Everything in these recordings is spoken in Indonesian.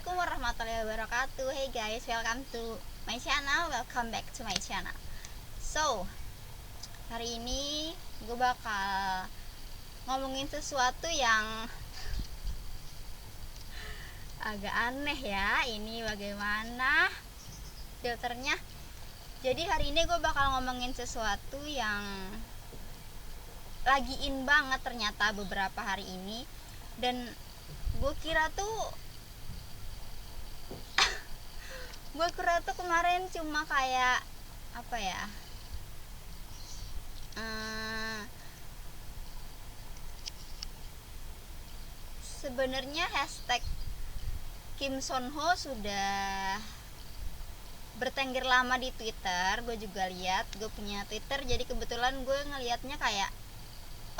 Assalamualaikum warahmatullahi wabarakatuh. Hey guys, welcome to my channel. Welcome back to my channel. So, hari ini gue bakal ngomongin sesuatu yang agak aneh ya. Ini bagaimana filternya. Jadi hari ini gue bakal ngomongin sesuatu yang lagi in banget ternyata beberapa hari ini. Dan gue kira tuh kemarin cuma kayak apa ya, sebenarnya hashtag Kim Son Ho sudah bertengger lama di Twitter. Gue juga lihat, gue punya Twitter, jadi kebetulan gue ngelihatnya kayak,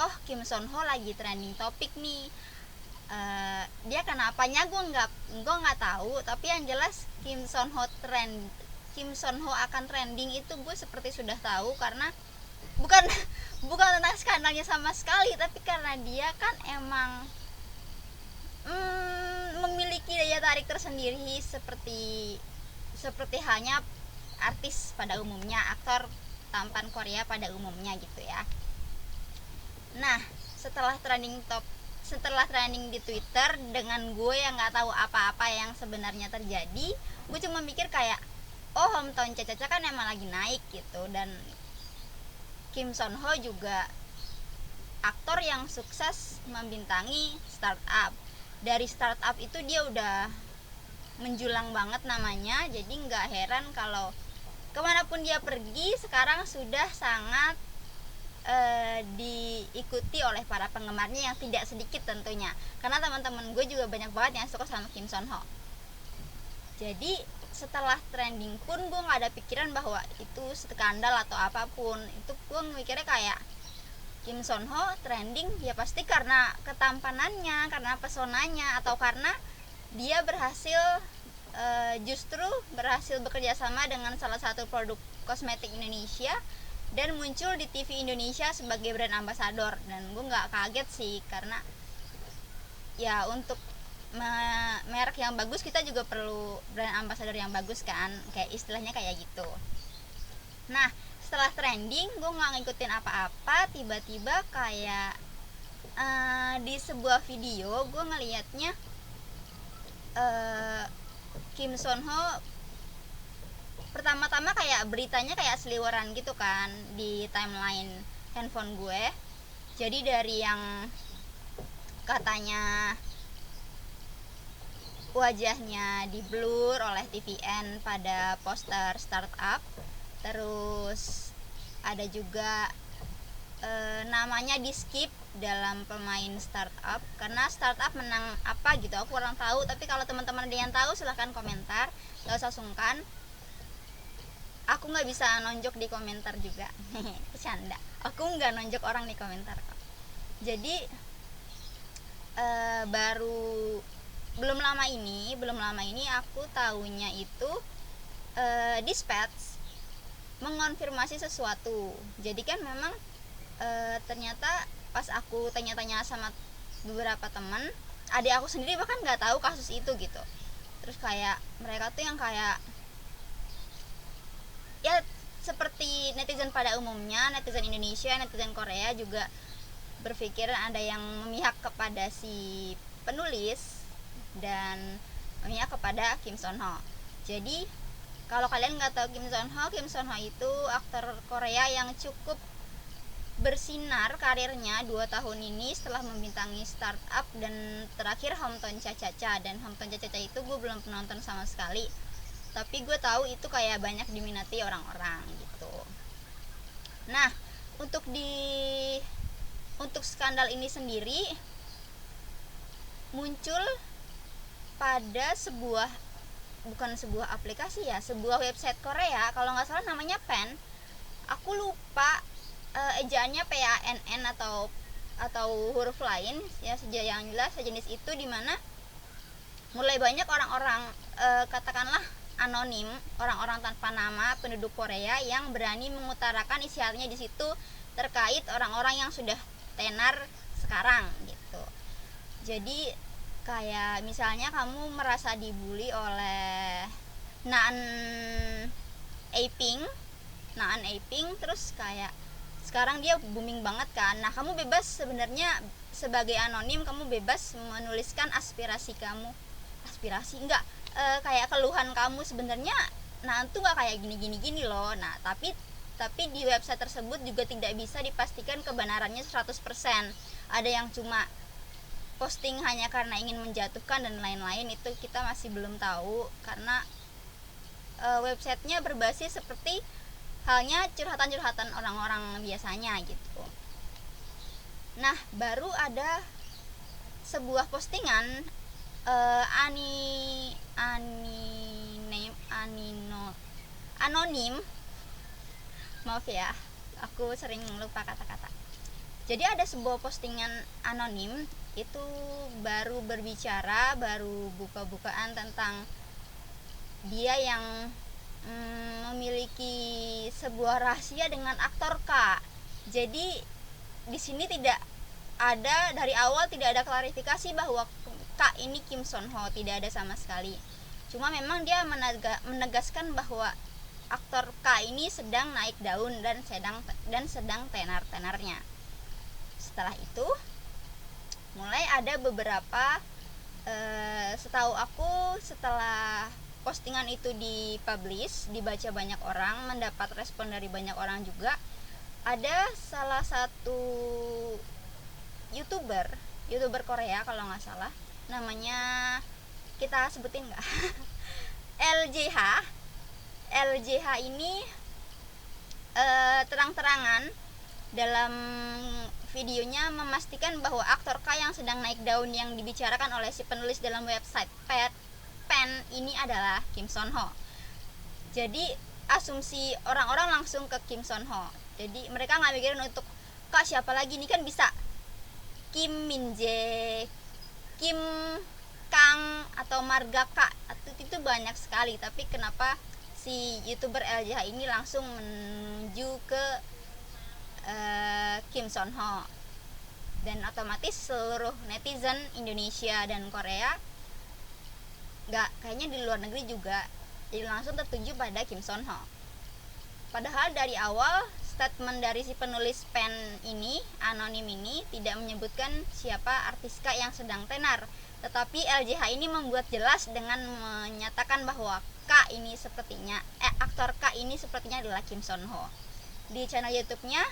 oh Kim Son Ho lagi trending topik nih. Dia kenapanya gue nggak tahu, tapi yang jelas Kim Son Ho akan trending itu gue seperti sudah tahu, karena bukan tentang skandalnya sama sekali, tapi karena dia kan emang memiliki daya tarik tersendiri seperti halnya artis pada umumnya, aktor tampan Korea pada umumnya gitu ya. Nah, setelah trending di Twitter dengan gue yang nggak tahu apa-apa yang sebenarnya terjadi, gue cuma mikir kayak, oh hometown Caca kan emang lagi naik gitu, dan Kim Son Ho juga aktor yang sukses membintangi startup. Dari startup itu dia udah menjulang banget namanya, jadi nggak heran kalau kemanapun dia pergi sekarang sudah sangat diikuti oleh para penggemarnya yang tidak sedikit tentunya, karena teman-teman gue juga banyak banget yang suka sama Kim Son Ho. Jadi setelah trending pun gue nggak ada pikiran bahwa itu skandal atau apapun. Itu gue mikirnya kayak, Kim Son Ho trending ya pasti karena ketampanannya, karena pesonanya, atau karena dia justru berhasil bekerja sama dengan salah satu produk kosmetik Indonesia dan muncul di TV Indonesia sebagai brand ambassador. Dan gue nggak kaget sih, karena ya untuk merek yang bagus kita juga perlu brand ambassador yang bagus kan, kayak istilahnya kayak gitu. Nah, setelah trending gue nggak ngikutin apa-apa, tiba-tiba kayak di sebuah video gue ngelihatnya Kim Son Ho pertama-tama kayak beritanya kayak seliweran gitu kan di timeline handphone gue. Jadi dari yang katanya wajahnya di blur oleh TVN pada poster startup, terus ada juga namanya di skip dalam pemain startup karena startup menang apa gitu, aku kurang tahu. Tapi kalau teman-teman ada yang tahu silahkan komentar, gak usah sungkan, aku nggak bisa nonjok di komentar juga. Bercanda, aku nggak nonjok orang di komentar kok. Jadi belum lama ini aku tahunya itu Dispatch mengonfirmasi sesuatu. Jadi kan memang ternyata pas aku tanya-tanya sama beberapa teman, adik aku sendiri bahkan nggak tahu kasus itu gitu. Terus kayak mereka tuh yang kayak, ya seperti netizen pada umumnya, netizen Indonesia, netizen Korea juga berpikir ada yang memihak kepada si penulis dan memihak kepada Kim Son Ho. Jadi kalau kalian nggak tahu Kim Son Ho itu aktor Korea yang cukup bersinar karirnya 2 tahun ini setelah membintangi startup dan terakhir Hometown Cha-Cha. Dan Hometown Cha-Cha itu gue belum penonton sama sekali, tapi gue tahu itu kayak banyak diminati orang-orang gitu. Nah, untuk skandal ini sendiri muncul pada bukan sebuah aplikasi ya, sebuah website Korea, kalau nggak salah namanya Pen. Aku lupa ejaannya PANN atau huruf lain ya, yang jelas sejenis itu, dimana mulai banyak orang-orang katakanlah anonim, orang-orang tanpa nama, penduduk Korea yang berani mengutarakan isi hatinya di situ terkait orang-orang yang sudah tenar sekarang gitu. Jadi Kayak misalnya kamu merasa dibully oleh Naan Aping, terus kayak sekarang dia booming banget kan. Nah, kamu bebas sebenarnya sebagai anonim, kamu bebas menuliskan aspirasi kamu. Aspirasi enggak, kayak keluhan kamu sebenarnya. Nah, itu enggak kayak gini loh. Nah, tapi di website tersebut juga tidak bisa dipastikan kebenarannya 100%. Ada yang cuma posting hanya karena ingin menjatuhkan dan lain-lain, itu kita masih belum tahu karena websitenya berbasis seperti halnya curhatan-curhatan orang-orang biasanya gitu. Nah, baru ada sebuah postingan anonim. Maaf ya, aku sering lupa kata-kata. Jadi ada sebuah postingan anonim itu baru berbicara, baru buka-bukaan tentang dia yang memiliki sebuah rahasia dengan aktor K. Jadi di sini tidak ada, dari awal tidak ada klarifikasi bahwa K ini Kim Son Ho, tidak ada sama sekali. Cuma memang dia menegaskan bahwa aktor K ini sedang naik daun dan sedang tenar-tenarnya. Setelah itu mulai ada beberapa setahu aku, setelah postingan itu dipublish, dibaca banyak orang, mendapat respon dari banyak orang juga, ada salah satu youtuber Korea kalau nggak salah, namanya kita sebutin nggak LJH ini terang-terangan dalam videonya memastikan bahwa aktor K yang sedang naik daun yang dibicarakan oleh si penulis dalam website Pen ini adalah Kim Son Ho. Jadi asumsi orang-orang langsung ke Kim Son Ho. Jadi mereka nggak mikirin untuk Kak siapa lagi, ini kan bisa Kim Min Jae, Kim Kang atau Marga K, itu banyak sekali. Tapi kenapa si youtuber LJH ini langsung menuju ke Kim Son Ho, dan otomatis seluruh netizen Indonesia dan Korea, nggak, kayaknya di luar negeri juga, jadi langsung tertuju pada Kim Son Ho. Padahal dari awal statement dari si penulis Pen ini, anonim ini, tidak menyebutkan siapa artis K yang sedang tenar, tetapi LJH ini membuat jelas dengan menyatakan bahwa aktor K ini sepertinya adalah Kim Son Ho. Di channel YouTube-nya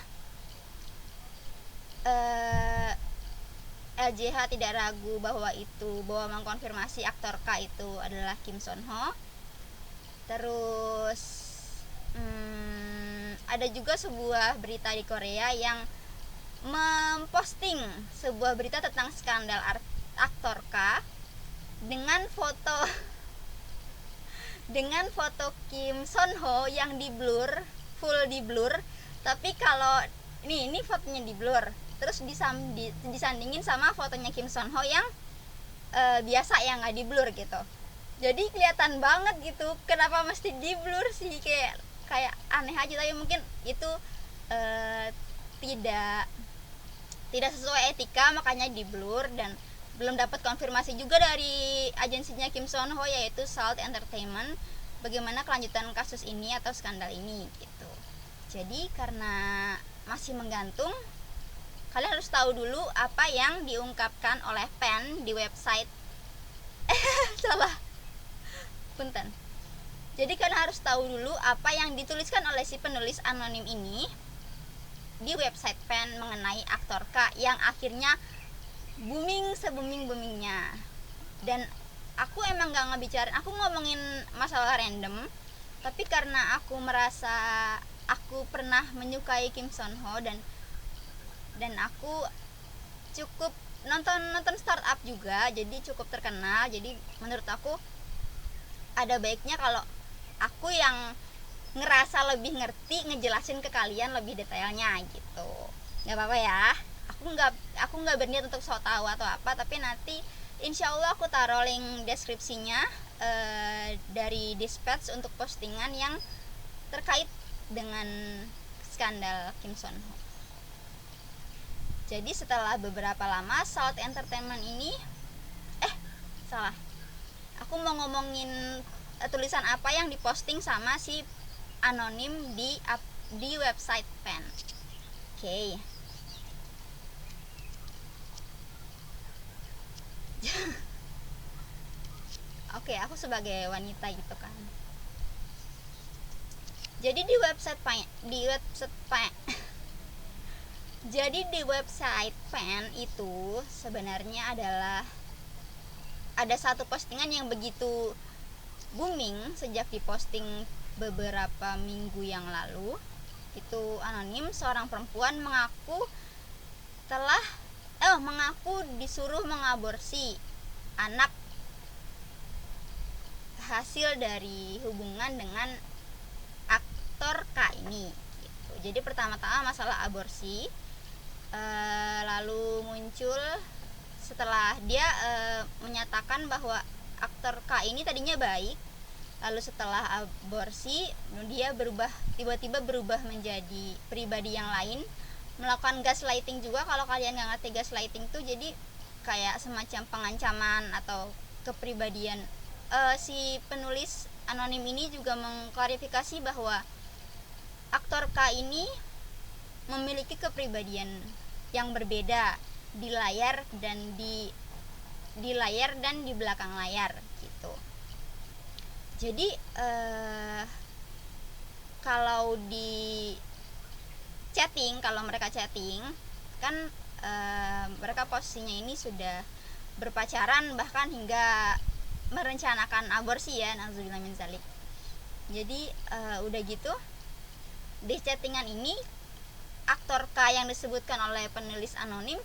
LJH tidak ragu bahwa mengkonfirmasi aktor K itu adalah Kim Son Ho. Terus ada juga sebuah berita di Korea yang memposting sebuah berita tentang skandal aktor K dengan foto Kim Son Ho yang full di blur. Tapi kalau ini fotonya di blur, terus disandingin sama fotonya Kim Son Ho yang biasa, yang nggak di blur gitu. Jadi kelihatan banget gitu. Kenapa mesti di blur sih, kayak aneh aja. Tapi mungkin itu tidak sesuai etika, makanya di blur. Dan belum dapat konfirmasi juga dari agensinya Kim Son Ho, yaitu Salt Entertainment, bagaimana kelanjutan kasus ini atau skandal ini gitu. Jadi karena masih menggantung, kalian harus tahu dulu apa yang diungkapkan oleh Pen di website salah, punten. Jadi kalian harus tahu dulu apa yang dituliskan oleh si penulis anonim ini di website Pen mengenai aktor K yang akhirnya booming se-booming-boomingnya. Dan aku emang gak ngebicarain, aku ngomongin masalah random, tapi karena aku merasa aku pernah menyukai Kim Son Ho dan aku cukup nonton startup juga, jadi cukup terkenal. Jadi menurut aku ada baiknya kalau aku yang ngerasa lebih ngerti ngejelasin ke kalian lebih detailnya gitu. Nggak apa-apa ya, aku nggak berniat untuk sok tahu atau apa, tapi nanti insya Allah aku taruh link deskripsinya dari Dispatch untuk postingan yang terkait dengan skandal Kim Son Ho. Jadi setelah beberapa lama Salt Entertainment ini salah, aku mau ngomongin tulisan apa yang diposting sama si anonim di website pen. Oke. Oke, aku sebagai wanita gitu kan. Jadi di website pen itu sebenarnya adalah ada satu postingan yang begitu booming sejak diposting beberapa minggu yang lalu. Itu anonim, seorang perempuan mengaku disuruh mengaborsi anak hasil dari hubungan dengan aktor K ini gitu. Jadi pertama-tama masalah aborsi, lalu muncul setelah dia menyatakan bahwa aktor K ini tadinya baik, lalu setelah aborsi dia tiba-tiba berubah menjadi pribadi yang lain, melakukan gaslighting juga. Kalau kalian nggak ngerti gaslighting tuh jadi kayak semacam pengancaman atau kepribadian. Si penulis anonim ini juga mengklarifikasi bahwa aktor K ini memiliki kepribadian yang berbeda di layar dan di belakang layar gitu. Jadi kalau mereka chatting kan mereka posisinya ini sudah berpacaran, bahkan hingga merencanakan aborsi ya, nauzubillah min zalik. Jadi udah gitu di chattingan ini aktor K yang disebutkan oleh penulis anonim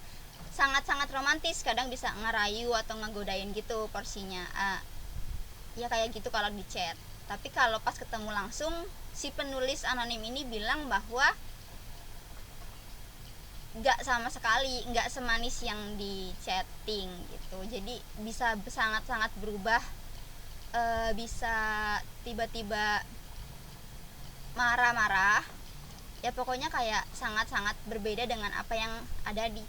sangat-sangat romantis, kadang bisa ngerayu atau ngegodain gitu porsinya. Ya kayak gitu kalau di chat. Tapi kalau pas ketemu langsung, si penulis anonim ini bilang bahwa nggak sama sekali, nggak semanis yang di chatting gitu. Jadi bisa sangat-sangat berubah, bisa tiba-tiba marah-marah, ya pokoknya kayak sangat-sangat berbeda dengan apa yang ada di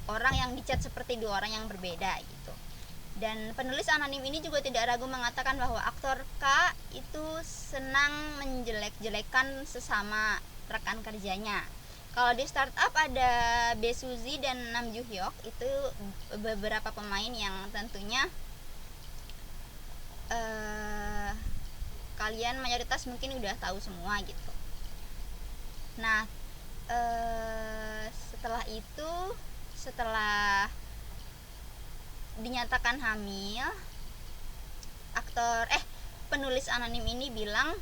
orang yang di chat, seperti dua orang yang berbeda gitu. Dan penulis anonim ini juga tidak ragu mengatakan bahwa aktor K itu senang menjelek-jelekan sesama rekan kerjanya. Kalau di startup ada Bae Suzy dan Nam Joo Hyuk, itu beberapa pemain yang tentunya kalian mayoritas mungkin udah tahu semua gitu. Nah, setelah dinyatakan hamil, penulis anonim ini bilang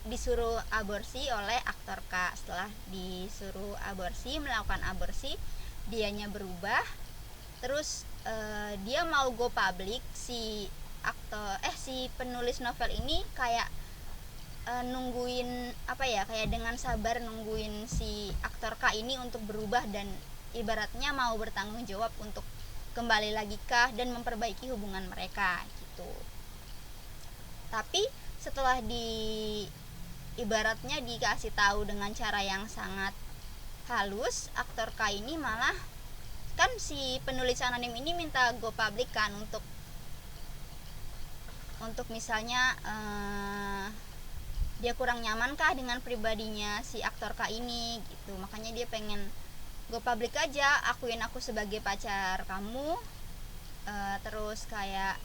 disuruh aborsi oleh aktor K. Setelah disuruh melakukan aborsi, dianya berubah, terus dia mau go public. Si penulis novel ini kayak nungguin kayak dengan sabar nungguin si aktor K ini untuk berubah dan ibaratnya mau bertanggung jawab untuk kembali lagi kah dan memperbaiki hubungan mereka gitu. Tapi setelah ibaratnya dikasih tahu dengan cara yang sangat halus, aktor K ini malah, kan si penulis anonim ini minta go public kan untuk misalnya dia kurang nyaman kah dengan pribadinya si aktor K ini gitu. Makanya dia pengen go public aja, akuin aku sebagai pacar kamu, terus kayak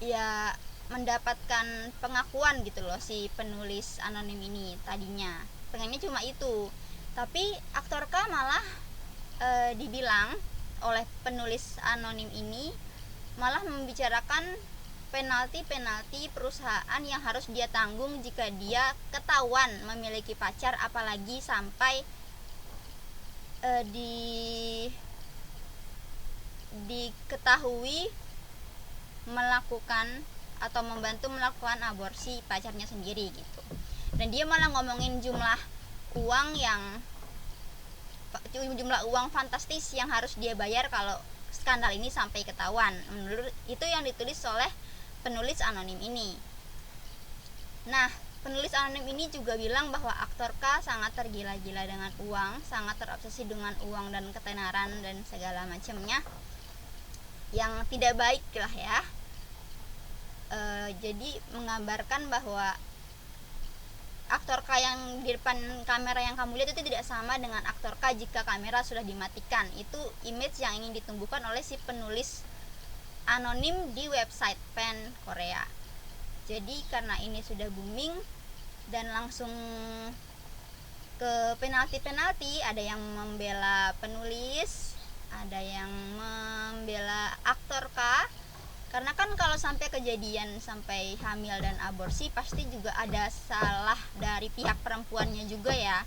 ya mendapatkan pengakuan gitu loh. Si penulis anonim ini tadinya pengennya cuma itu, tapi aktor K malah dibilang oleh penulis anonim ini malah membicarakan penalti perusahaan yang harus dia tanggung jika dia ketahuan memiliki pacar, apalagi sampai diketahui melakukan atau membantu melakukan aborsi pacarnya sendiri gitu. Dan dia malah ngomongin jumlah uang fantastis yang harus dia bayar kalau skandal ini sampai ketahuan. Menurut itu yang ditulis oleh penulis anonim ini. Nah, Penulis anonim ini juga bilang bahwa aktor K sangat tergila-gila dengan uang, sangat terobsesi dengan uang dan ketenaran dan segala macamnya, yang tidak baik lah ya. Jadi menggambarkan bahwa aktor K yang di depan kamera yang kamu lihat itu tidak sama dengan aktor K jika kamera sudah dimatikan. Itu image yang ingin ditumbuhkan oleh si penulis anonim di website pen Korea. Jadi karena ini sudah booming dan langsung ke penalti, ada yang membela penulis, ada yang membela aktor K, karena kan kalau sampai kejadian sampai hamil dan aborsi pasti juga ada salah dari pihak perempuannya juga ya,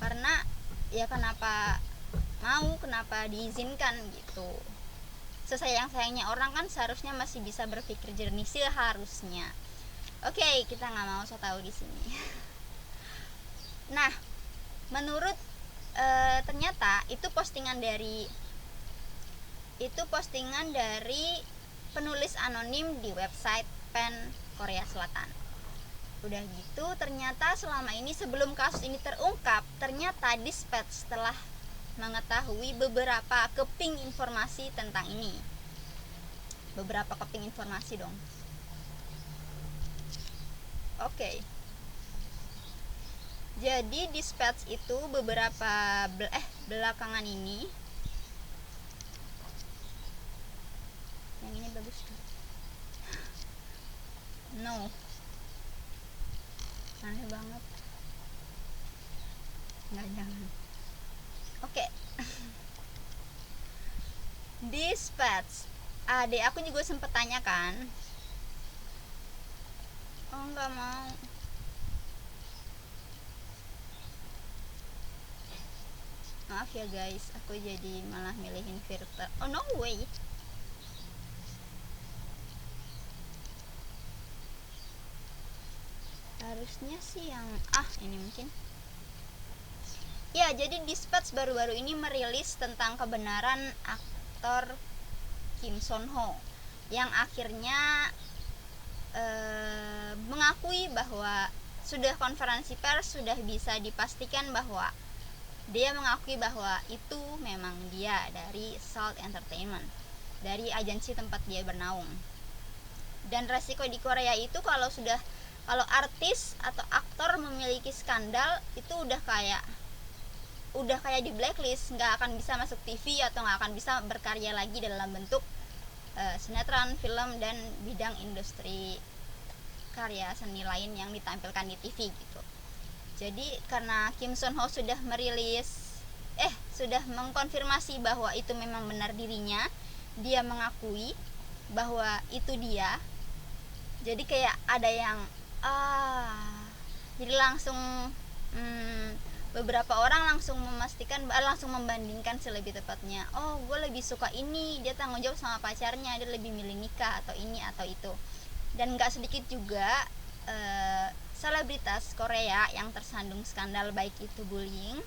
karena ya kenapa diizinkan gitu. Sesayang-sayangnya orang kan seharusnya masih bisa berpikir jernih, seharusnya. Oke, kita nggak mau so tahu di sini. Nah, menurut ternyata itu postingan dari penulis anonim di website pen Korea Selatan. Udah gitu, ternyata selama ini sebelum kasus ini terungkap, ternyata Dispatch telah mengetahui beberapa keping informasi tentang ini. Beberapa keping informasi dong. Oke. Jadi Dispatch itu beberapa belakangan ini, yang ini bagus tuh. No. Aneh banget. Nggak, jangan. Oke. Dispatch. Adek aku juga sempet tanyakan. Oh, nggak mau. Maaf ya guys, aku jadi malah milihin filter. Oh no way. Harusnya sih yang ini mungkin. Ya, jadi Dispatch baru-baru ini merilis tentang kebenaran aktor Kim Son Ho yang akhirnya mengakui bahwa sudah konferensi pers, sudah bisa dipastikan bahwa dia mengakui bahwa itu memang dia dari Salt Entertainment, dari agensi tempat dia bernaung. Dan resiko di Korea itu kalau artis atau aktor memiliki skandal itu udah kayak di blacklist, nggak akan bisa masuk TV atau nggak akan bisa berkarya lagi dalam bentuk sinetron, film, dan bidang industri karya seni lain yang ditampilkan di TV gitu. Jadi karena Kim Son Ho sudah mengkonfirmasi bahwa itu memang benar dirinya, dia mengakui bahwa itu dia. Jadi kayak ada yang jadi langsung beberapa orang langsung membandingkan lebih tepatnya, oh gue lebih suka ini, dia tanggung jawab sama pacarnya, dia lebih milih nikah atau ini atau itu. Dan gak sedikit juga selebritas Korea yang tersandung skandal, baik itu bullying,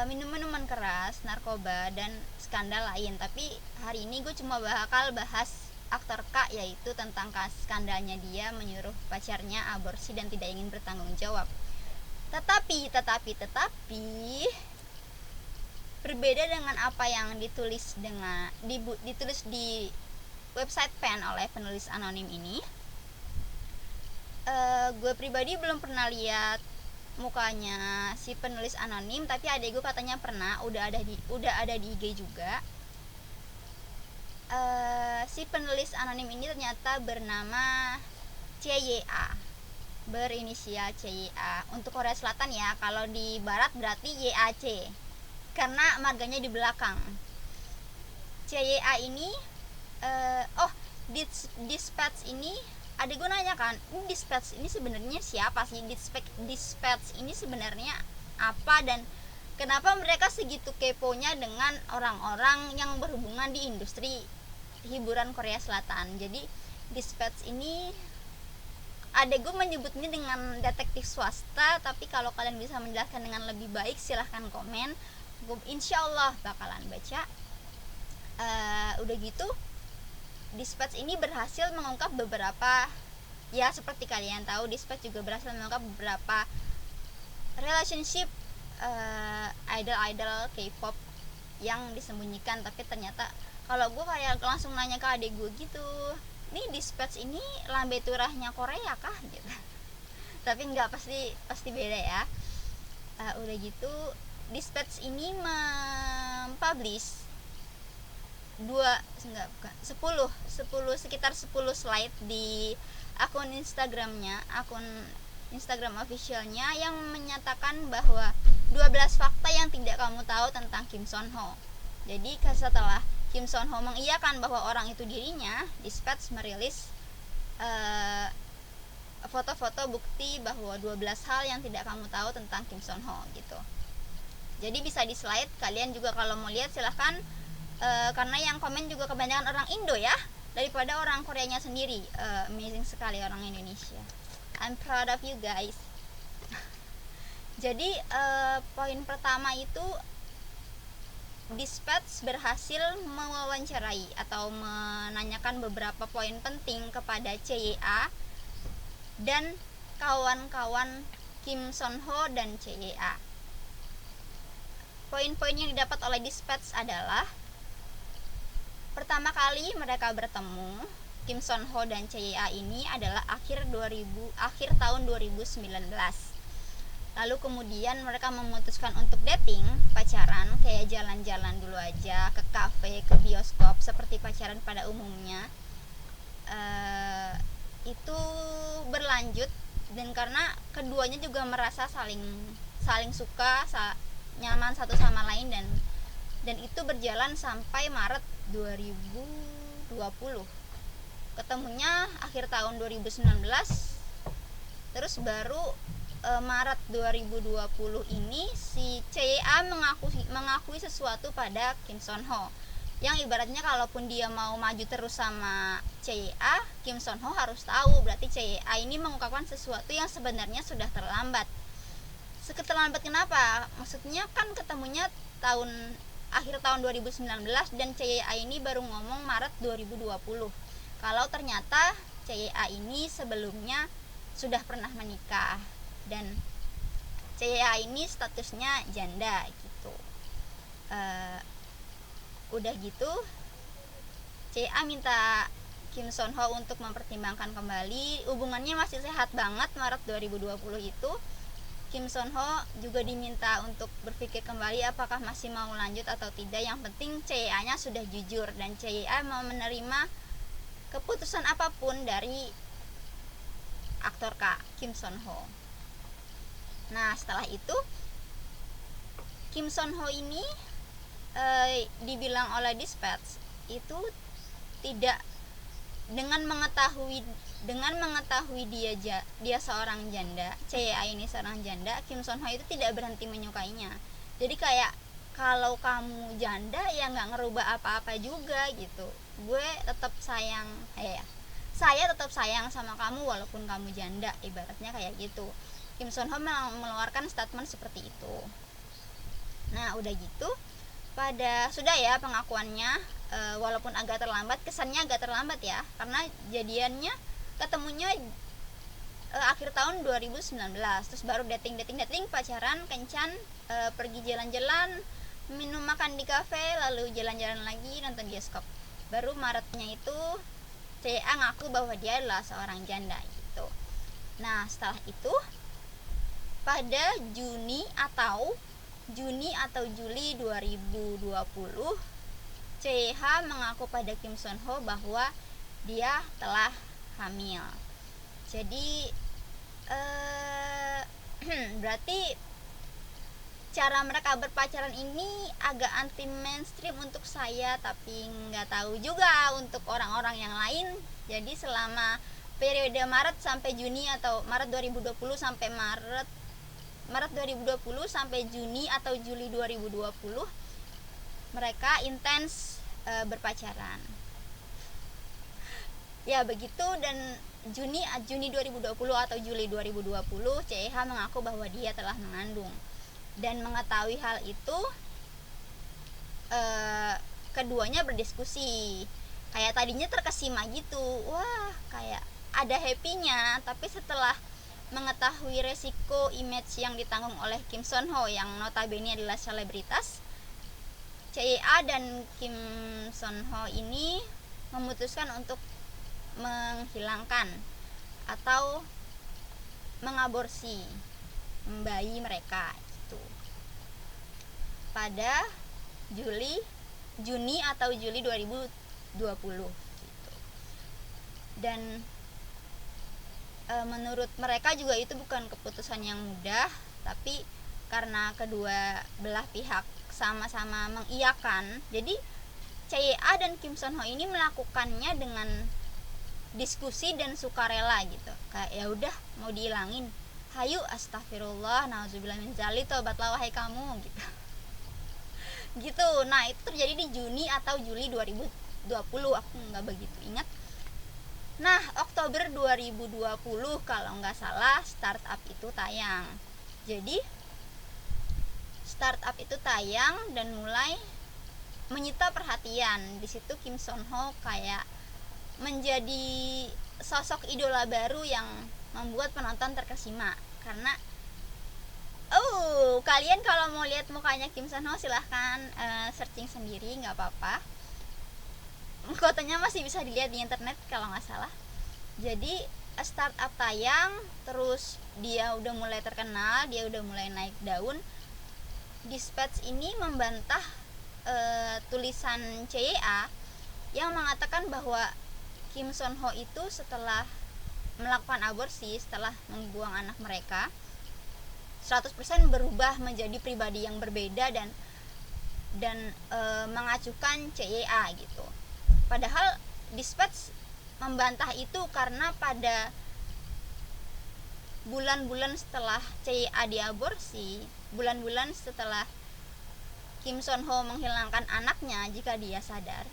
minuman keras, narkoba, dan skandal lain. Tapi hari ini gue cuma bakal bahas aktor K, yaitu tentang skandalnya dia menyuruh pacarnya aborsi dan tidak ingin bertanggung jawab. Tetapi berbeda dengan apa yang ditulis di website pen oleh penulis anonim ini. Gue pribadi belum pernah lihat mukanya si penulis anonim, tapi adek gue katanya pernah, udah ada di IG juga. Si penulis anonim ini ternyata bernama CYA, berinisial CYA. Untuk Korea Selatan ya, kalau di Barat berarti YAC karena marganya di belakang. CYA ini Dispatch ini, adik gue nanya kan, ini Dispatch ini sebenarnya siapa sih? Dispatch ini sebenarnya apa, dan kenapa mereka segitu keponya dengan orang-orang yang berhubungan di industri hiburan Korea Selatan. Jadi Dispatch ini, adek gue menyebutnya dengan detektif swasta, tapi kalau kalian bisa menjelaskan dengan lebih baik silahkan komen, gue insyaallah bakalan baca. Udah gitu Dispatch ini berhasil mengungkap beberapa Ya seperti kalian tahu, Dispatch juga berhasil mengungkap beberapa relationship idol-idol K-pop yang disembunyikan. Tapi ternyata kalau gue kayak langsung nanya ke adik gue gitu, nih Dispatch ini lambe turahnya Korea kah gitu. Tapi enggak, pasti beda ya. Udah gitu Dispatch ini mempublish 10 sekitar 10 slide di akun Instagram officialnya yang menyatakan bahwa 12 fakta yang tidak kamu tahu tentang Kim Son Ho. Jadi setelah Kim Son Ho mengiyakan bahwa orang itu dirinya, Dispatch merilis foto-foto bukti bahwa 12 hal yang tidak kamu tahu tentang Kim Son Ho gitu. Jadi bisa di slide, kalian juga kalau mau lihat silahkan, karena yang komen juga kebanyakan orang Indo ya daripada orang Koreanya sendiri. Amazing sekali orang Indonesia. I'm proud of you guys. Jadi poin pertama itu Dispatch berhasil mewawancarai atau menanyakan beberapa poin penting kepada CYA dan kawan-kawan Kim Son Ho dan CYA. Poin-poin yang didapat oleh Dispatch adalah, pertama kali mereka bertemu, Kim Son Ho dan CYA ini adalah akhir tahun 2019. Lalu kemudian mereka memutuskan untuk dating, pacaran, kayak jalan-jalan dulu aja, ke kafe, ke bioskop, seperti pacaran pada umumnya. Itu berlanjut, dan karena keduanya juga merasa saling suka, nyaman satu sama lain, dan itu berjalan sampai Maret 2020. Ketemunya akhir tahun 2019, terus baru Maret 2020 ini si CYA mengakui sesuatu pada Kim Son Ho, yang ibaratnya kalaupun dia mau maju terus sama CYA, Kim Son Ho harus tahu berarti CYA ini mengungkapkan sesuatu yang sebenarnya sudah terlambat. Terlambat kenapa? Maksudnya kan ketemunya akhir tahun 2019 dan CYA ini baru ngomong Maret 2020. Kalau ternyata CYA ini sebelumnya sudah pernah menikah dan CYA ini statusnya janda gitu. Udah gitu CYA minta Kim Son Ho untuk mempertimbangkan kembali. Hubungannya masih sehat banget Maret 2020 itu. Kim Son Ho juga diminta untuk berpikir kembali apakah masih mau lanjut atau tidak. Yang penting CYA nya sudah jujur dan CYA mau menerima keputusan apapun dari aktor Kak Kim Son Ho. Nah setelah itu Kim Son Ho ini dibilang oleh Dispatch itu tidak, dengan mengetahui dia seorang janda, CYA ini seorang janda, Kim Son Ho itu tidak berhenti menyukainya. Jadi kayak, kalau kamu janda ya nggak ngerubah apa-apa juga gitu, gue tetap sayang, saya tetap sayang sama kamu walaupun kamu janda, ibaratnya kayak gitu. Kim Son Ho mengeluarkan statement seperti itu. Nah udah gitu, sudah ya pengakuannya, walaupun agak terlambat, kesannya agak terlambat ya, karena jadiannya ketemunya akhir tahun 2019, terus baru dating, pacaran, kencan, pergi jalan-jalan, minum makan di kafe, lalu jalan-jalan lagi, nonton bioskop. Baru Maretnya itu CA ngaku bahwa dia adalah seorang janda gitu. Nah setelah itu pada Juni atau Juli 2020, CH mengaku pada Kim Son Ho bahwa dia telah hamil. Jadi berarti cara mereka berpacaran ini agak anti mainstream untuk saya, tapi nggak tahu juga untuk orang-orang yang lain. Jadi selama periode Maret sampai Juni atau Maret 2020 sampai Maret 2020 sampai Juni atau Juli 2020 mereka intens berpacaran. Ya begitu, dan Juni 2020 atau Juli 2020 CH mengaku bahwa dia telah mengandung. Dan mengetahui hal itu, keduanya berdiskusi. Kayak tadinya terkesima gitu, wah kayak ada happy-nya, tapi setelah mengetahui resiko image yang ditanggung oleh Kim Son Ho yang notabene adalah selebritas, CYA dan Kim Son Ho ini memutuskan untuk menghilangkan atau mengaborsi bayi mereka itu pada Juni atau Juli 2020 gitu. Dan menurut mereka juga itu bukan keputusan yang mudah, tapi karena kedua belah pihak sama-sama mengiyakan, jadi CYA dan Kim Son Ho ini melakukannya dengan diskusi dan sukarela gitu. Kayak ya udah mau dihilangin, hayu astagfirullah, nauzubillah min dzalik, tobatlah wahai kamu gitu. Gitu. Nah, itu terjadi di Juni atau Juli 2020, aku nggak begitu ingat. Nah, Oktober 2020 kalau nggak salah startup itu tayang. Jadi startup itu tayang dan mulai menyita perhatian. Di situ Kim Son Ho kayak menjadi sosok idola baru yang membuat penonton terkesima. Karena kalian kalau mau lihat mukanya Kim Son Ho silahkan searching sendiri, nggak apa-apa. Fotonya masih bisa dilihat di internet kalau nggak salah. Jadi startup tayang, terus dia udah mulai terkenal, dia udah mulai naik daun. Dispatch ini membantah tulisan CYA yang mengatakan bahwa Kim Son Ho itu setelah melakukan aborsi, setelah membuang anak mereka, 100% berubah menjadi pribadi yang berbeda dan mengacukan CYA gitu. Padahal Dispatch membantah itu karena pada bulan-bulan setelah CYA diaborsi, bulan-bulan setelah Kim Son Ho menghilangkan anaknya jika dia sadar,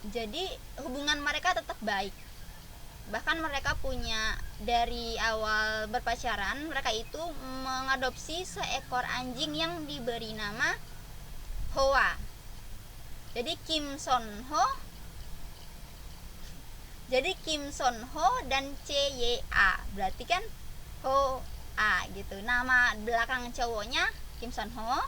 jadi hubungan mereka tetap baik. Bahkan mereka punya, dari awal berpacaran mereka itu mengadopsi seekor anjing yang diberi nama Hoa. Jadi Kim Son Ho dan CYA berarti kan Hoa gitu. Nama belakang cowoknya Kim Son Ho,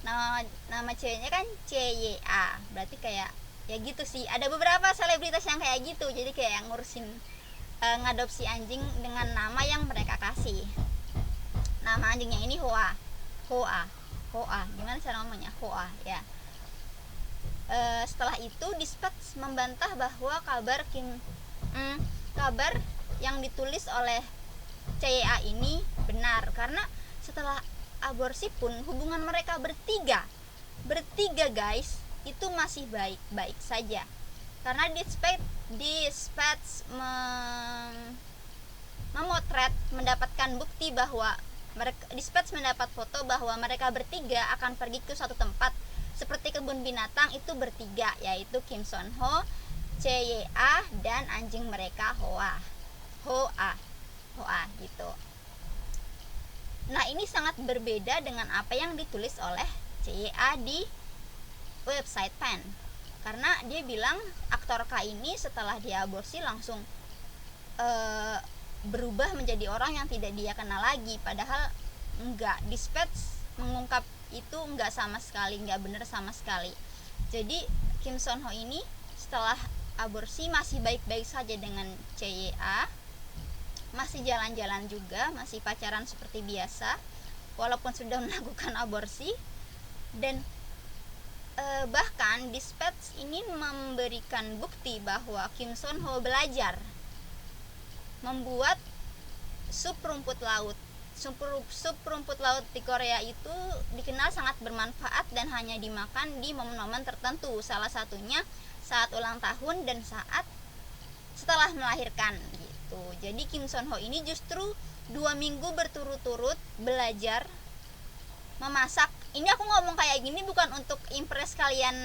nama ceweknya kan CYA. Berarti kayak ya gitu sih. Ada beberapa selebritas yang kayak gitu. Jadi kayak yang ngurusin ngadopsi anjing dengan nama yang mereka kasih. Nama anjingnya ini Hoa. Gimana cara ngomongnya? Hoa ya. Setelah itu Dispatch membantah bahwa kabar yang ditulis oleh CYA ini benar, karena setelah aborsi pun hubungan mereka bertiga guys itu masih baik-baik saja. Karena Dispatch memotret, mendapatkan bukti bahwa Dispatch mendapat foto bahwa mereka bertiga akan pergi ke suatu tempat seperti kebun binatang, itu bertiga, yaitu Kim Son Ho, CYA, dan anjing mereka Hoa gitu. Nah, ini sangat berbeda dengan apa yang ditulis oleh CYA di website Pen. Karena dia bilang aktor K ini setelah diaborsi langsung berubah menjadi orang yang tidak dia kenal lagi. Padahal enggak, Dispatch mengungkap itu enggak sama sekali, enggak benar sama sekali. Jadi Kim Son Ho ini setelah aborsi masih baik-baik saja dengan CYA, masih jalan-jalan juga, masih pacaran seperti biasa walaupun sudah melakukan aborsi. Dan bahkan Dispatch ini memberikan bukti bahwa Kim Son Ho belajar membuat sup rumput laut. Sup rumput laut di Korea itu dikenal sangat bermanfaat dan hanya dimakan di momen-momen tertentu, salah satunya saat ulang tahun dan saat setelah melahirkan gitu. Jadi Kim Son Ho ini justru 2 minggu berturut-turut belajar memasak. Ini aku ngomong kayak gini bukan untuk impress kalian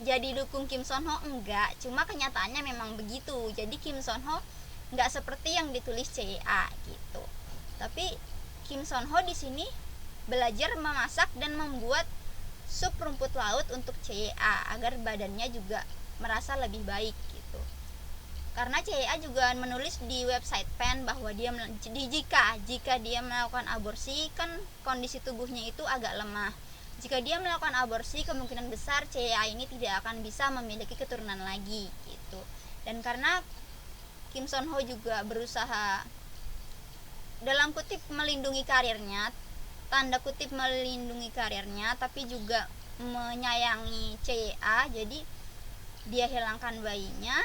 jadi dukung Kim Son Ho, enggak, cuma kenyataannya memang begitu. Jadi Kim Son Ho enggak seperti yang ditulis CYA gitu. Tapi Kim Son Ho di sini belajar memasak dan membuat sup rumput laut untuk CYA agar badannya juga merasa lebih baik gitu. Karena CIA juga menulis di website PEN bahwa jika dia melakukan aborsi, kan kondisi tubuhnya itu agak lemah. Jika dia melakukan aborsi, kemungkinan besar CIA ini tidak akan bisa memiliki keturunan lagi gitu. Dan karena Kim Son Ho juga berusaha dalam kutip melindungi karirnya, tanda kutip melindungi karirnya, tapi juga menyayangi CIA, jadi dia hilangkan bayinya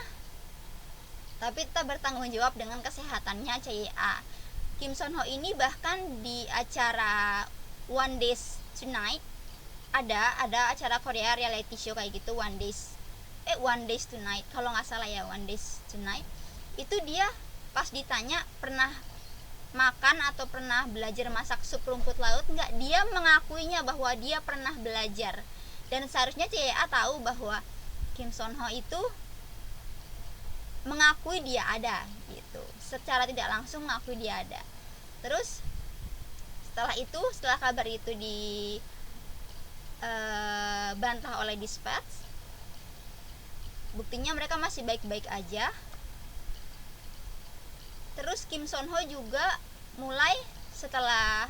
tapi tetap bertanggung jawab dengan kesehatannya CIA. Kim Son Ho ini bahkan di acara One Days Tonight, ada acara Korea reality show kayak gitu, One Days Tonight kalau nggak salah ya, One Days Tonight, itu dia pas ditanya pernah makan atau pernah belajar masak sup rumput laut nggak, dia mengakuinya bahwa dia pernah belajar. Dan seharusnya CIA tahu bahwa Kim Son Ho itu mengakui dia ada gitu, secara tidak langsung mengakui dia ada. Terus setelah kabar itu dibantah oleh Dispatch, buktinya mereka masih baik-baik aja. Terus Kim Son Ho juga mulai setelah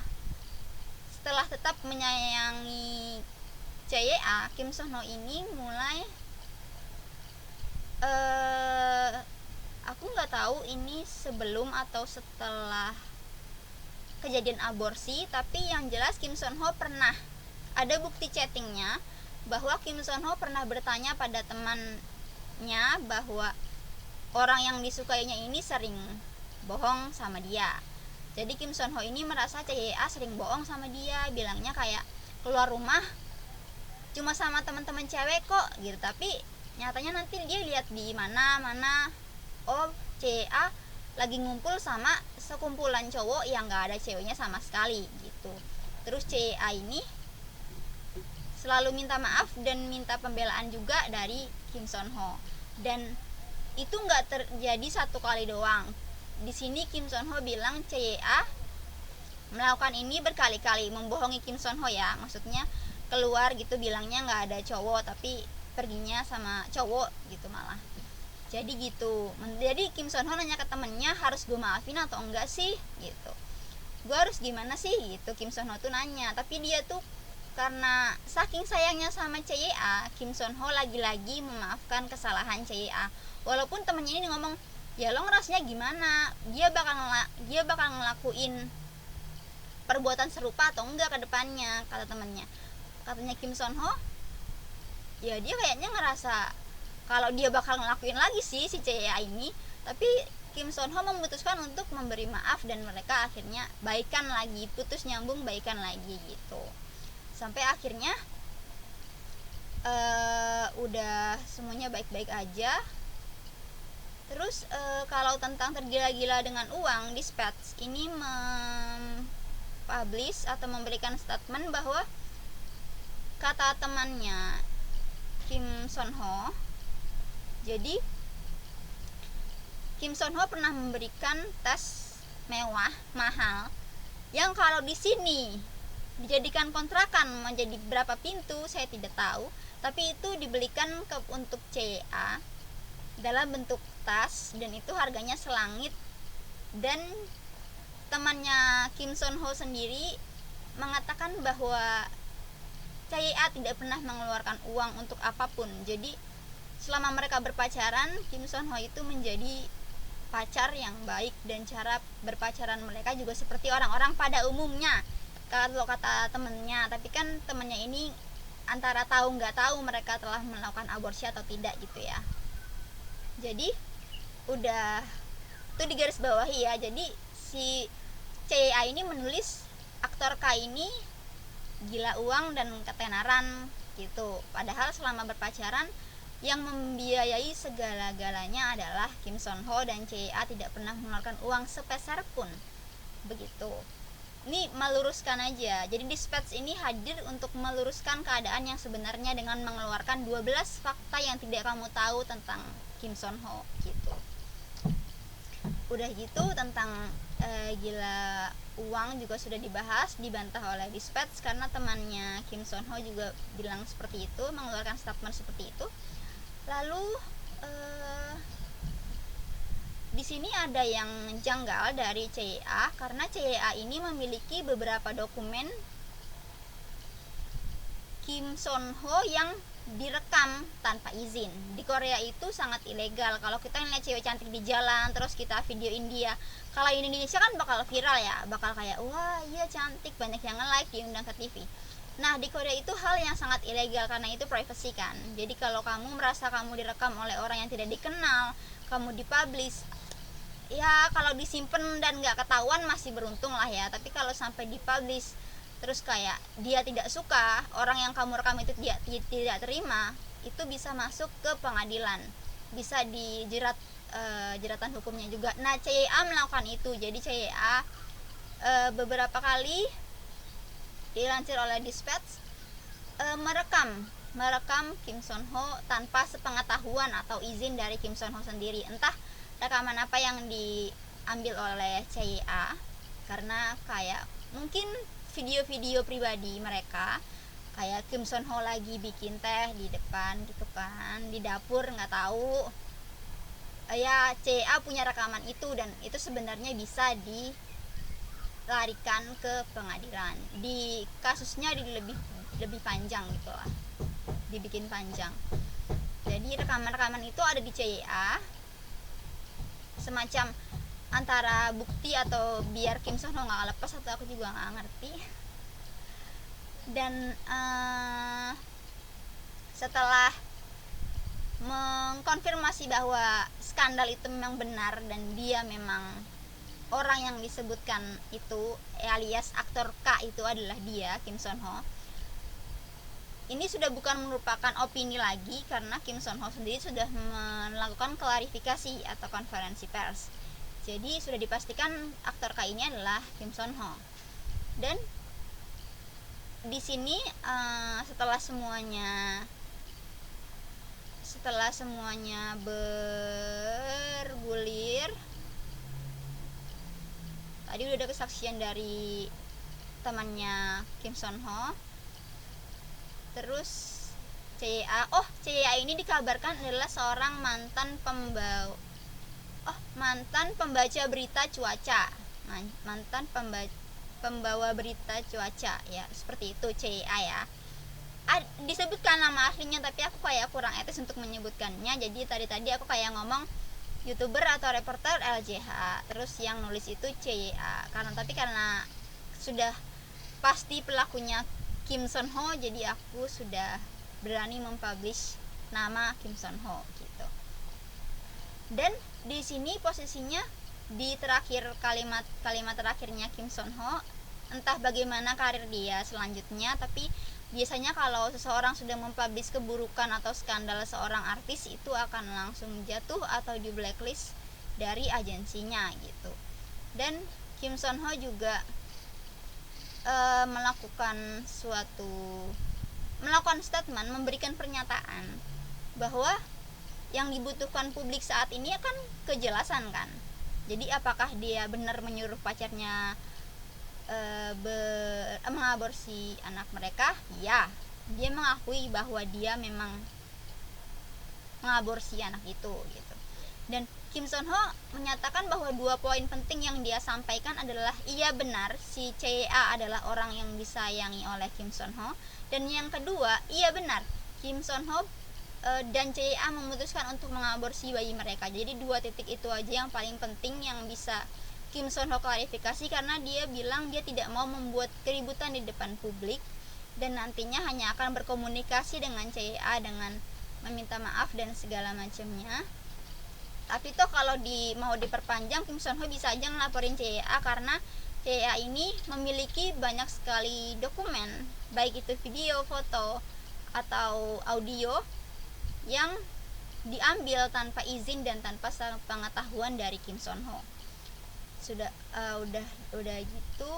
tetap menyayangi CIA, Kim Son Ho ini mulai aku nggak tahu ini sebelum atau setelah kejadian aborsi, tapi yang jelas Kim Son Ho pernah ada bukti chattingnya bahwa Kim Son Ho pernah bertanya pada temannya bahwa orang yang disukainya ini sering bohong sama dia. Jadi Kim Son Ho ini merasa CIA sering bohong sama dia, bilangnya kayak keluar rumah cuma sama teman-teman cewek kok gitu, tapi nyatanya nanti dia lihat di mana oh CIA lagi ngumpul sama sekumpulan cowok yang gak ada ceweknya sama sekali gitu. Terus CIA ini selalu minta maaf dan minta pembelaan juga dari Kim Son Ho, dan itu nggak terjadi satu kali doang. Di sini Kim Son Ho bilang CIA melakukan ini berkali-kali, membohongi Kim Son Ho ya, maksudnya keluar gitu bilangnya nggak ada cowok tapi perginya sama cowok gitu malah. Jadi gitu. Jadi Kim Son Ho nanya ke temennya, harus gue maafin atau enggak sih gitu, gue harus gimana sih gitu, Kim Son Ho tuh nanya. Tapi dia tuh karena saking sayangnya sama CIA, Kim Son Ho lagi-lagi memaafkan kesalahan CIA. Walaupun temennya ini ngomong, ya lo ngerasanya gimana, dia bakal ngelakuin perbuatan serupa atau enggak ke depannya, katanya Kim Son Ho, ya dia kayaknya ngerasa kalau dia bakal ngelakuin lagi sih si CIA ini. Tapi Kim Son Ho memutuskan untuk memberi maaf dan mereka akhirnya baikan lagi, putus nyambung baikan lagi gitu. Sampai akhirnya udah semuanya baik-baik aja. Terus kalau tentang tergila-gila dengan uang, Dispatch ini mempublish atau memberikan statement bahwa kata temannya Kim Son Ho, jadi Kim Son Ho pernah memberikan tes mewah mahal yang kalau di sini dijadikan kontrakan menjadi berapa pintu saya tidak tahu, tapi itu dibelikan untuk CIA dalam bentuk tas dan itu harganya selangit. Dan temannya Kim Son Ho sendiri mengatakan bahwa CIA tidak pernah mengeluarkan uang untuk apapun. Jadi selama mereka berpacaran, Kim Son Ho itu menjadi pacar yang baik dan cara berpacaran mereka juga seperti orang-orang pada umumnya kalau kata temennya. Tapi kan temennya ini antara tahu nggak tahu mereka telah melakukan aborsi atau tidak gitu ya. Jadi udah itu digarisbawahi ya. Jadi si CIA ini menulis aktor K ini gila uang dan ketenaran gitu, padahal selama berpacaran yang membiayai segala-galanya adalah Kim Son Ho dan CIA tidak pernah mengeluarkan uang sepeser pun begitu. Ini meluruskan aja. Jadi Dispatch ini hadir untuk meluruskan keadaan yang sebenarnya dengan mengeluarkan 12 fakta yang tidak kamu tahu tentang Kim Son Ho gitu. Udah gitu tentang gila uang juga sudah dibahas, dibantah oleh Dispatch karena temannya Kim Son Ho juga bilang seperti itu, mengeluarkan statement seperti itu. Lalu di sini ada yang janggal dari CYA karena CYA ini memiliki beberapa dokumen Kim Son Ho yang direkam tanpa izin. Di Korea itu sangat ilegal. Kalau kita ngeliat cewek cantik di jalan terus kita videoin dia, kalau di Indonesia kan bakal viral ya, bakal kayak wah iya cantik, banyak yang nge-like, diundang ke TV. Nah di Korea itu hal yang sangat ilegal karena itu privacy kan. Jadi kalau kamu merasa kamu direkam oleh orang yang tidak dikenal, kamu dipublish, ya kalau disimpan dan nggak ketahuan masih beruntung lah ya. Tapi kalau sampai dipublish terus kayak dia tidak suka, orang yang kamu rekam itu dia tidak terima, itu bisa masuk ke pengadilan, bisa dijerat, jeratan hukumnya juga. Nah CYA melakukan itu. Jadi CYA beberapa kali dilansir oleh Dispatch merekam Kim Son Ho tanpa sepengetahuan atau izin dari Kim Son Ho sendiri. Entah rekaman apa yang diambil oleh CIA, karena kayak mungkin video-video pribadi mereka, kayak Kim Son Ho lagi bikin teh di depan gitu kan, di dapur, nggak tahu ya CIA punya rekaman itu, dan itu sebenarnya bisa dilarikan ke pengadilan. Di kasusnya lebih panjang gitu lah, dibikin panjang. Jadi rekaman-rekaman itu ada di CIA, semacam antara bukti atau biar Kim Son Ho nggak lepas, atau aku juga nggak ngerti. Dan setelah mengkonfirmasi bahwa skandal itu memang benar dan dia memang orang yang disebutkan itu alias aktor K itu adalah dia, Kim Son Ho, ini sudah bukan merupakan opini lagi karena Kim Son Ho sendiri sudah melakukan klarifikasi atau konferensi pers. Jadi sudah dipastikan aktor K ini adalah Kim Son Ho. Dan di sini setelah semuanya bergulir, tadi udah ada kesaksian dari temannya Kim Son Ho. Terus CIA ini dikabarkan adalah seorang mantan pembaca berita cuaca, pembawa berita cuaca ya, seperti itu CIA ya. Disebutkan nama aslinya tapi aku kayak kurang etis untuk menyebutkannya, jadi tadi aku kayak ngomong YouTuber atau reporter LJH, terus yang nulis itu CIA karena sudah pasti pelakunya Kim Son Ho, jadi aku sudah berani mempublish nama Kim Son Ho gitu. Dan di sini posisinya di terakhir kalimat terakhirnya Kim Son Ho, entah bagaimana karir dia selanjutnya, tapi biasanya kalau seseorang sudah mempublish keburukan atau skandal seorang artis, itu akan langsung jatuh atau di blacklist dari agensinya gitu. Dan Kim Son Ho juga melakukan statement, memberikan pernyataan bahwa yang dibutuhkan publik saat ini akan kejelasan kan. Jadi apakah dia benar menyuruh pacarnya mengaborsi anak mereka? Ya, dia mengakui bahwa dia memang mengaborsi anak itu gitu. Dan Kim Son Ho menyatakan bahwa 2 poin penting yang dia sampaikan adalah iya benar si CIA adalah orang yang disayangi oleh Kim Son Ho, dan yang kedua iya benar Kim Son Ho dan CIA memutuskan untuk mengaborsi bayi mereka. Jadi 2 titik itu aja yang paling penting yang bisa Kim Son Ho klarifikasi, karena dia bilang dia tidak mau membuat keributan di depan publik dan nantinya hanya akan berkomunikasi dengan CIA dengan meminta maaf dan segala macamnya. Tapi toh kalau mau diperpanjang, Kim Son Ho bisa aja ngelaporin CIA karena CIA ini memiliki banyak sekali dokumen, baik itu video, foto, atau audio yang diambil tanpa izin dan tanpa pengetahuan dari Kim Son Ho. Udah gitu.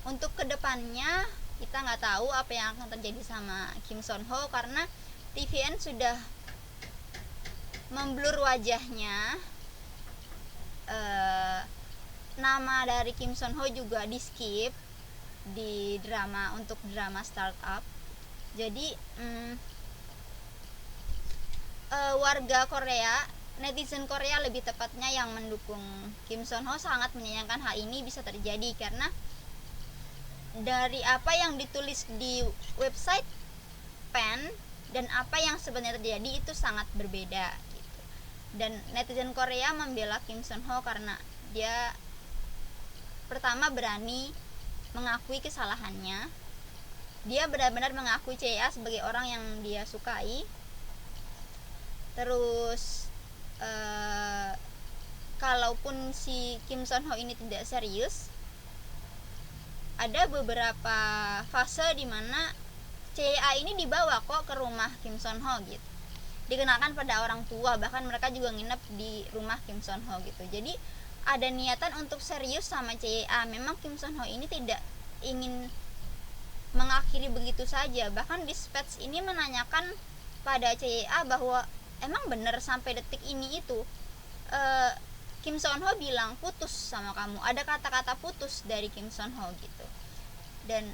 Untuk kedepannya kita nggak tahu apa yang akan terjadi sama Kim Son Ho karena TVN sudah memblur wajahnya. Nama dari Kim Son Ho juga di skip di untuk drama startup. Jadi warga Korea netizen Korea lebih tepatnya yang mendukung Kim Son Ho sangat menyayangkan hal ini bisa terjadi, karena dari apa yang ditulis di website Pen dan apa yang sebenarnya terjadi itu sangat berbeda gitu. Dan netizen Korea membela Kim Son Ho karena dia pertama berani mengakui kesalahannya. Dia benar-benar mengakui CA sebagai orang yang dia sukai. Terus kalaupun si Kim Son Ho ini tidak serius, ada beberapa fase di mana CA ini dibawa kok ke rumah Kim Son Ho gitu, dikenalkan pada orang tua, bahkan mereka juga nginep di rumah Kim Son Ho gitu. Jadi ada niatan untuk serius sama CA. Memang Kim Son Ho ini tidak ingin mengakhiri begitu saja. Bahkan dispatch ini menanyakan pada CA bahwa emang bener sampai detik ini itu Kim Son Ho bilang putus sama kamu, ada kata-kata putus dari Kim Son Ho gitu. Dan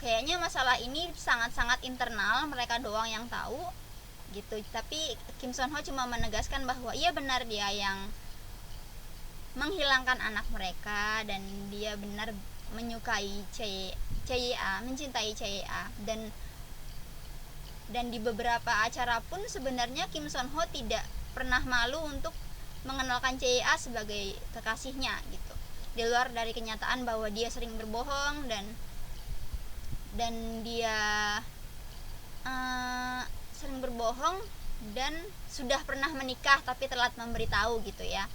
kayaknya masalah ini sangat-sangat internal, mereka doang yang tahu gitu. Tapi Kim Son Ho cuma menegaskan bahwa iya benar dia yang menghilangkan anak mereka, dan dia benar menyukai CA, mencintai CA. Dan di beberapa acara pun sebenarnya Kim Son Ho tidak pernah malu untuk mengenalkan CA sebagai kekasihnya gitu, di luar dari kenyataan bahwa dia sering berbohong dan dia sering berbohong dan sudah pernah menikah tapi telat memberitahu gitu ya.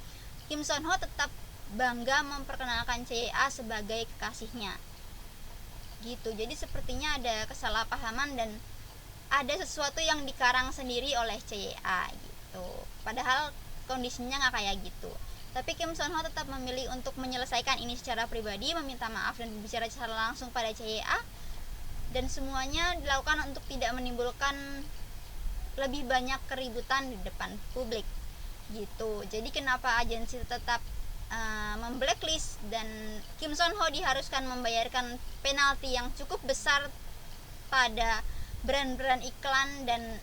Kim Son Ho tetap bangga memperkenalkan CA sebagai kekasihnya gitu. Jadi sepertinya ada kesalahpahaman dan ada sesuatu yang dikarang sendiri oleh CA gitu, padahal kondisinya nggak kayak gitu. Tapi Kim Son Ho tetap memilih untuk menyelesaikan ini secara pribadi, meminta maaf dan berbicara secara langsung pada CA, dan semuanya dilakukan untuk tidak menimbulkan lebih banyak keributan di depan publik gitu. Jadi kenapa agensi tetap memblacklist dan Kim Son Ho diharuskan membayarkan penalti yang cukup besar pada brand-brand iklan dan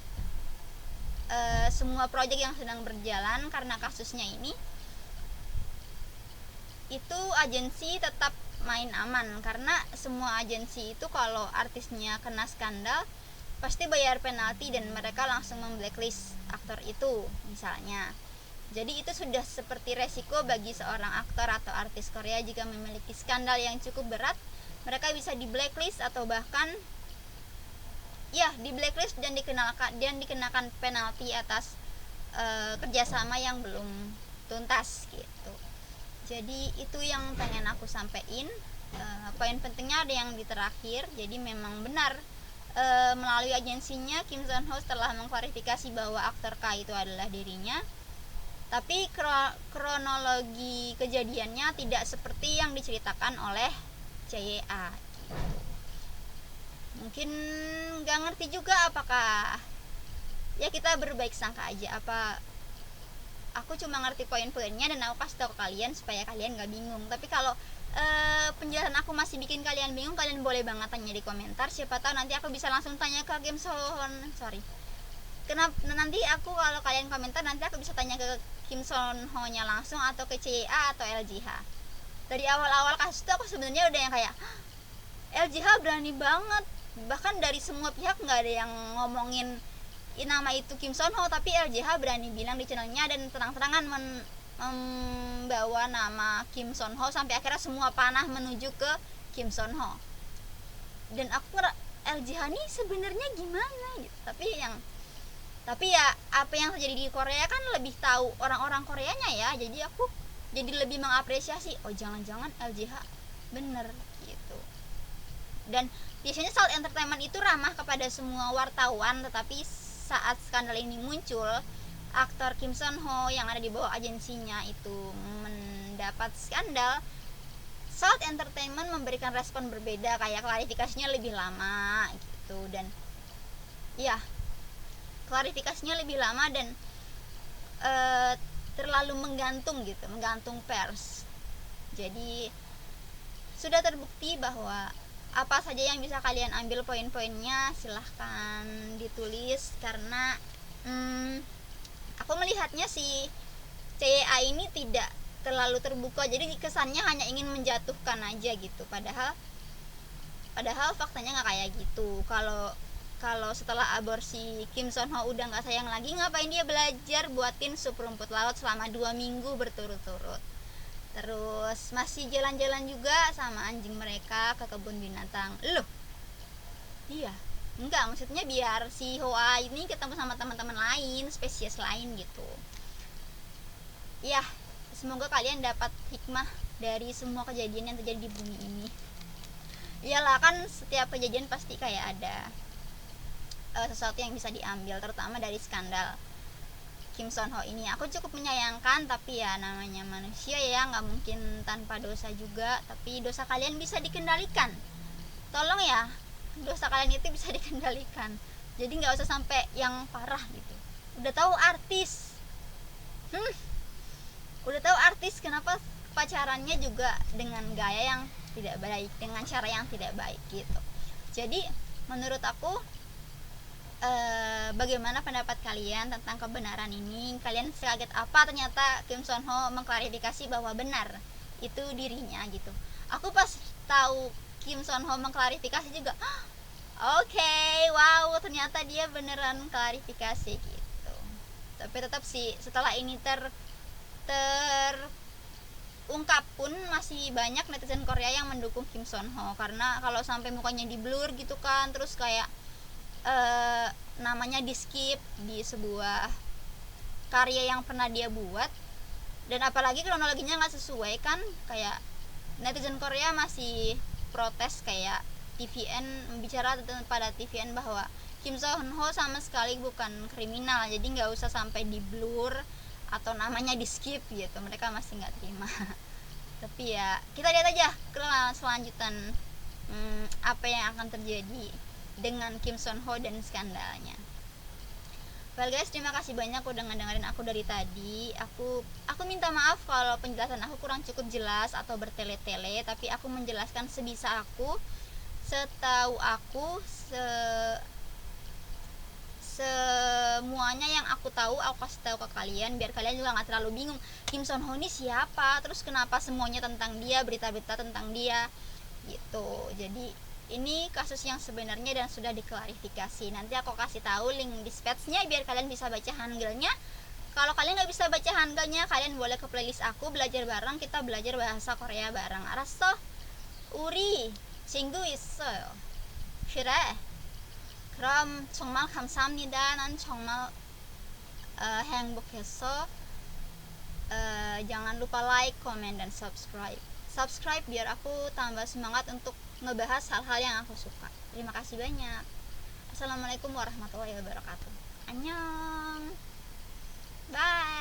semua proyek yang sedang berjalan karena kasusnya ini, itu agensi tetap main aman. Karena semua agensi itu kalau artisnya kena skandal pasti bayar penalti dan mereka langsung memblacklist aktor itu misalnya. Jadi itu sudah seperti resiko bagi seorang aktor atau artis Korea jika memiliki skandal yang cukup berat, mereka bisa di blacklist atau bahkan di blacklist dan dikenakan penalti atas kerjasama yang belum tuntas gitu. Jadi itu yang pengen aku sampaikan. Poin pentingnya ada yang di terakhir. Jadi memang benar melalui agensinya Kim Son Ho telah mengklarifikasi bahwa aktor K itu adalah dirinya. Tapi kronologi kejadiannya tidak seperti yang diceritakan oleh CA. Mungkin nggak ngerti juga apakah ya kita berbaik sangka aja, apa aku cuma ngerti poin-poinnya dan aku kasih tahu ke kalian supaya kalian nggak bingung. Tapi kalau penjelasan aku masih bikin kalian bingung, kalian boleh banget tanya di komentar, siapa tahu nanti aku bisa langsung tanya ke Kim Son Ho. Kenapa nanti aku kalau kalian komentar nanti aku bisa tanya ke Kim Son Ho nya langsung atau ke CA atau LJH. Dari awal-awal kasus itu aku sebenarnya udah yang kayak LJH berani banget, bahkan dari semua pihak nggak ada yang ngomongin nama itu Kim Son Ho, tapi LJH berani bilang di channelnya dan terang-terangan membawa nama Kim Son Ho sampai akhirnya semua panah menuju ke Kim Son Ho. Dan aku LJH ini sebenarnya gimana gitu. Tapi ya apa yang terjadi di Korea kan lebih tahu orang-orang Koreanya ya, jadi aku jadi lebih mengapresiasi, oh jangan-jangan LJH bener gitu. Dan biasanya Salt Entertainment itu ramah kepada semua wartawan, tetapi saat skandal ini muncul, aktor Kim Son Ho yang ada di bawah agensinya itu mendapat skandal, Salt Entertainment memberikan respon berbeda, kayak klarifikasinya lebih lama gitu. Dan ya klarifikasinya lebih lama dan terlalu menggantung pers. Jadi sudah terbukti bahwa apa saja yang bisa kalian ambil poin-poinnya silahkan ditulis, karena aku melihatnya si CA ini tidak terlalu terbuka, jadi kesannya hanya ingin menjatuhkan aja gitu, padahal faktanya nggak kayak gitu. Kalau setelah aborsi Kim Son Ho udah nggak sayang lagi, ngapain dia belajar buatin sup rumput laut selama 2 minggu berturut-turut, terus masih jalan-jalan juga sama anjing mereka ke kebun binatang. Loh, iya enggak, maksudnya biar si Hoa ini ketemu sama teman-teman lain, spesies lain gitu ya. Semoga kalian dapat hikmah dari semua kejadian yang terjadi di bumi ini. Iyalah, kan setiap kejadian pasti kayak ada sesuatu yang bisa diambil, terutama dari skandal Kim Son Ho ini. Aku cukup menyayangkan, tapi ya namanya manusia ya, nggak mungkin tanpa dosa juga. Tapi dosa kalian bisa dikendalikan, tolong ya, dosa kalian itu bisa dikendalikan. Jadi nggak usah sampai yang parah gitu. Udah tahu artis, kenapa pacarannya juga dengan gaya yang tidak baik, dengan cara yang tidak baik gitu. Jadi menurut aku, bagaimana pendapat kalian tentang kebenaran ini? Kalian sekaget apa ternyata Kim Son Ho mengklarifikasi bahwa benar itu dirinya gitu. Aku pas tahu Kim Son Ho mengklarifikasi juga, oke, wow, ternyata dia beneran klarifikasi gitu. Tapi tetap sih setelah ini terungkap pun masih banyak netizen Korea yang mendukung Kim Son Ho, karena kalau sampai mukanya di blur gitu kan, terus kayak namanya di skip di sebuah karya yang pernah dia buat, dan apalagi kronologinya nggak sesuai kan, kayak netizen Korea masih protes, kayak TVN bicara pada TVN bahwa Kim Son Ho sama sekali bukan kriminal, jadi nggak usah sampai di blur atau namanya di skip gitu. Mereka masih nggak terima. Tapi ya kita lihat aja selanjutan apa yang akan terjadi dengan Kim Son Ho dan skandalnya. Well guys, terima kasih banyak udah ngedengerin aku dari tadi. Aku minta maaf kalau penjelasan aku kurang cukup jelas atau bertele-tele, tapi aku menjelaskan sebisa aku, setahu aku, semuanya yang aku tahu aku kasih tahu ke kalian, biar kalian juga nggak terlalu bingung Kim Son Ho ini siapa, terus kenapa semuanya tentang dia, berita-berita tentang dia gitu. Jadi ini kasus yang sebenarnya dan sudah diklarifikasi. Nanti aku kasih tahu link dispatch-nya biar kalian bisa baca Hangulnya. Kalau kalian nggak bisa baca Hangulnya, kalian boleh ke playlist aku, belajar bareng, kita belajar bahasa Korea bareng. 알았어? 우리 친구 있어요. 그래. 그럼 정말 감사합니다. 난 정말 행복했어. Jangan lupa like, comment, dan subscribe biar aku tambah semangat untuk ngebahas hal-hal yang aku suka. Terima kasih banyak. Assalamualaikum warahmatullahi wabarakatuh. Annyeong. Bye.